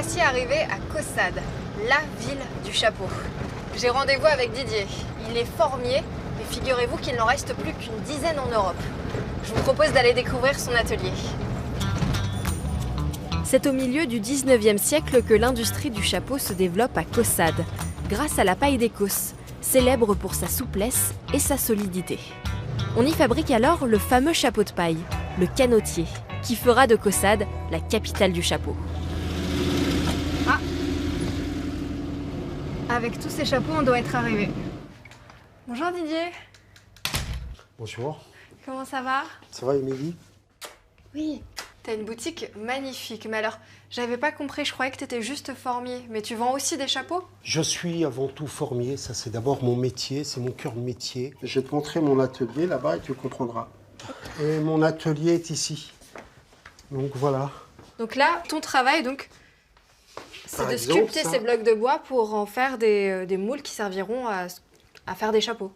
voici arrivés à Caussade, la ville du chapeau. J'ai rendez-vous avec Didier. Il est formier, mais figurez-vous qu'il n'en reste plus qu'une dizaine en Europe. Je vous propose d'aller découvrir son atelier. C'est au milieu du 19e siècle que l'industrie du chapeau se développe à Caussade, grâce à la paille d'Écosse, célèbre pour sa souplesse et sa solidité. On y fabrique alors le fameux chapeau de paille, le canotier, qui fera de Caussade la capitale du chapeau. Ah. Avec tous ces chapeaux, on doit être arrivé. Bonjour Didier. Bonjour. Comment ça va? Ça va, Émilie? Oui. T'as une boutique magnifique, mais alors, j'avais pas compris, je croyais que t'étais juste formier, mais tu vends aussi des chapeaux? Je suis avant tout formier, ça c'est d'abord mon métier, c'est mon cœur de métier. Je vais te montrer mon atelier là-bas et tu comprendras. Et mon atelier est ici. Donc voilà. Donc là, ton travail, c'est de sculpter ces blocs de bois pour en faire des moules qui serviront à faire des chapeaux.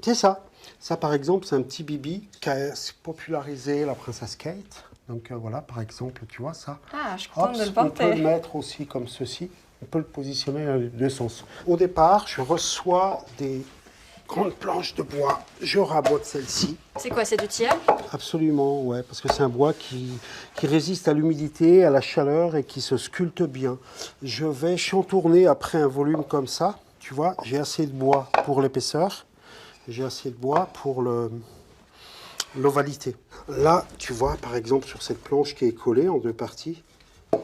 C'est ça. Ça par exemple, c'est un petit bibi qui a popularisé la princesse Kate. Donc voilà, par exemple, tu vois ça. Ah, je suis contente de le On porter. peut le mettre aussi comme ceci. On peut le positionner dans les deux sens. Au départ, je reçois des grandes planches de bois. Je rabote celle-ci. C'est quoi, c'est du tilleul? Absolument, ouais, parce que c'est un bois qui résiste à l'humidité, à la chaleur et qui se sculpte bien. Je vais chantourner après un volume comme ça. Tu vois, j'ai assez de bois pour l'épaisseur. J'ai assez de bois pour l'ovalité. Là, tu vois, par exemple, sur cette planche qui est collée en deux parties,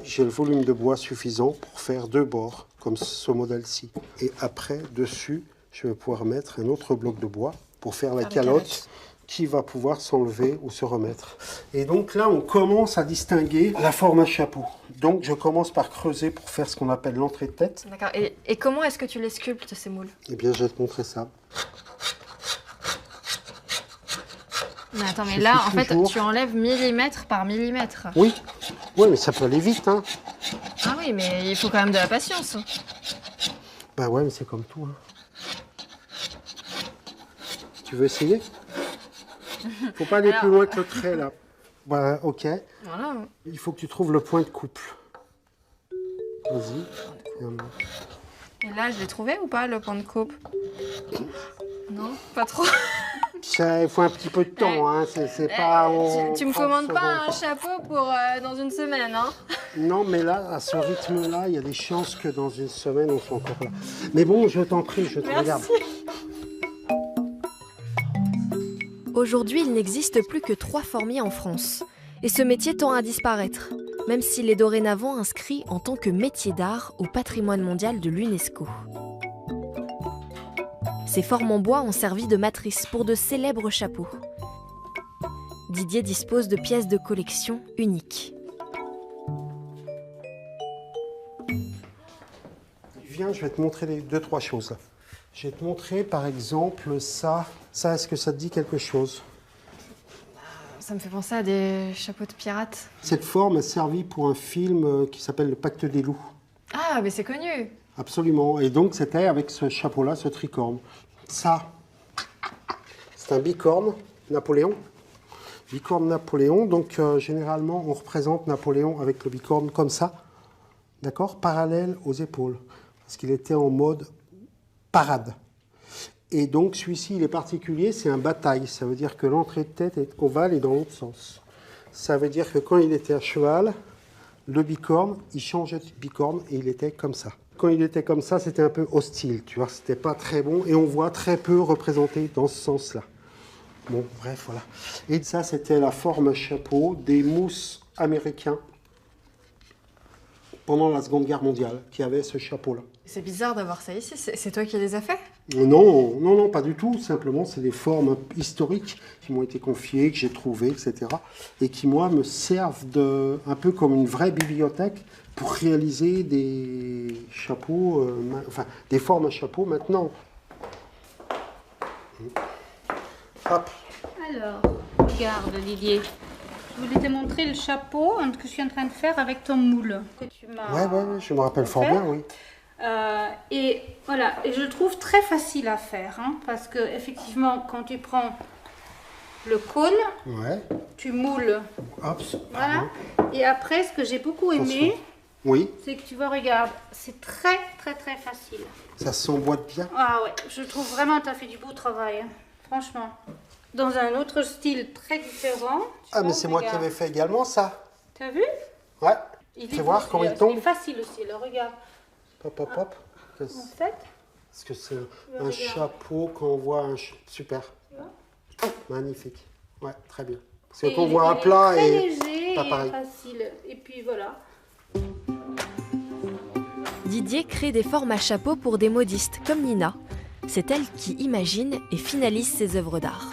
j'ai le volume de bois suffisant pour faire deux bords, comme ce modèle-ci. Et après, dessus, je vais pouvoir mettre un autre bloc de bois pour faire la calotte qui va pouvoir s'enlever ou se remettre. Et donc là, on commence à distinguer la forme à chapeau. Donc, je commence par creuser pour faire ce qu'on appelle l'entrée de tête. D'accord. Et comment est-ce que tu les sculptes, ces moules? Eh bien, je vais te montrer ça. Mais attends, mais là, en fait, tu enlèves millimètre par millimètre. Oui, oui, mais ça peut aller vite, hein. Ah oui, mais il faut quand même de la patience. Bah ouais, mais c'est comme tout, hein. Tu veux essayer? Faut pas aller plus loin que le trait, là. Bah, ok. Voilà. Il faut que tu trouves le point de coupe. Vas-y. Et là, je l'ai trouvé ou pas, le point de coupe? Non, pas trop. Il faut un petit peu de temps, hein. C'est pas... Tu me commandes pas un chapeau pour dans une semaine, hein? Non, mais là, à ce rythme-là, il y a des chances que dans une semaine, on soit encore là. Mais bon, je t'en prie, je te regarde. Aujourd'hui, il n'existe plus que 3 formiers en France. Et ce métier tend à disparaître, même s'il est dorénavant inscrit en tant que métier d'art au patrimoine mondial de l'UNESCO. Ces formes en bois ont servi de matrice pour de célèbres chapeaux. Didier dispose de pièces de collection uniques. Viens, je vais te montrer deux, trois choses. Là. Je vais te montrer, par exemple, ça. Ça, est-ce que ça te dit quelque chose? Ça me fait penser à des chapeaux de pirates. Cette forme a servi pour un film qui s'appelle Le Pacte des loups. Ah, mais c'est connu. Absolument. Et donc, c'était avec ce chapeau-là, ce tricorne. Ça, c'est un bicorne Napoléon. Bicorne Napoléon. Donc, généralement, on représente Napoléon avec le bicorne comme ça. D'accord? Parallèle aux épaules. Parce qu'il était en mode parade. Et donc, celui-ci, il est particulier, c'est un bataille. Ça veut dire que l'entrée de tête est ovale et dans l'autre sens. Ça veut dire que quand il était à cheval, le bicorne, il changeait de bicorne et il était comme ça. Quand il était comme ça, c'était un peu hostile, tu vois, c'était pas très bon. Et on voit très peu représenté dans ce sens-là. Bon, bref, voilà. Et ça, c'était la forme chapeau des mousses américains pendant la Seconde Guerre mondiale, qui avaient ce chapeau-là. C'est bizarre d'avoir ça ici, c'est toi qui les as fait? Non, non, non, pas du tout. Simplement, c'est des formes historiques qui m'ont été confiées, que j'ai trouvées, etc. Et qui, moi, me servent un peu comme une vraie bibliothèque pour réaliser des chapeaux, enfin, des formes à chapeau maintenant. Hop. Alors, regarde Didier. Je voulais te montrer le chapeau que je suis en train de faire avec ton moule. Que tu m'as Ouais, je me rappelle fort bien, oui. Et voilà, et je le trouve très facile à faire, hein, parce que effectivement, quand tu prends le cône, tu moules, hop, voilà. Et après, ce que j'ai beaucoup aimé, Oui, c'est que tu vois, regarde, c'est très facile. ça s'emboîte bien. Ah ouais, je trouve vraiment que tu as fait du beau travail, hein. Franchement. Dans un autre style très différent. Ah, mais c'est moi qui avais fait également ça. T'as vu? Ouais. Il Fais est voir beau, comment il celui-là. tombe. C'est facile aussi, là, regarde. Hop, hop, hop. En fait, Est-ce que c'est un regarde. chapeau qu'on voit super. tu vois, Magnifique. Ouais, très bien. Parce et que qu'on il- voit un il est plat très et léger pas et pareil. facile. Et puis voilà. Didier crée des formes à chapeau pour des modistes comme Nina. C'est elle qui imagine et finalise ses œuvres d'art.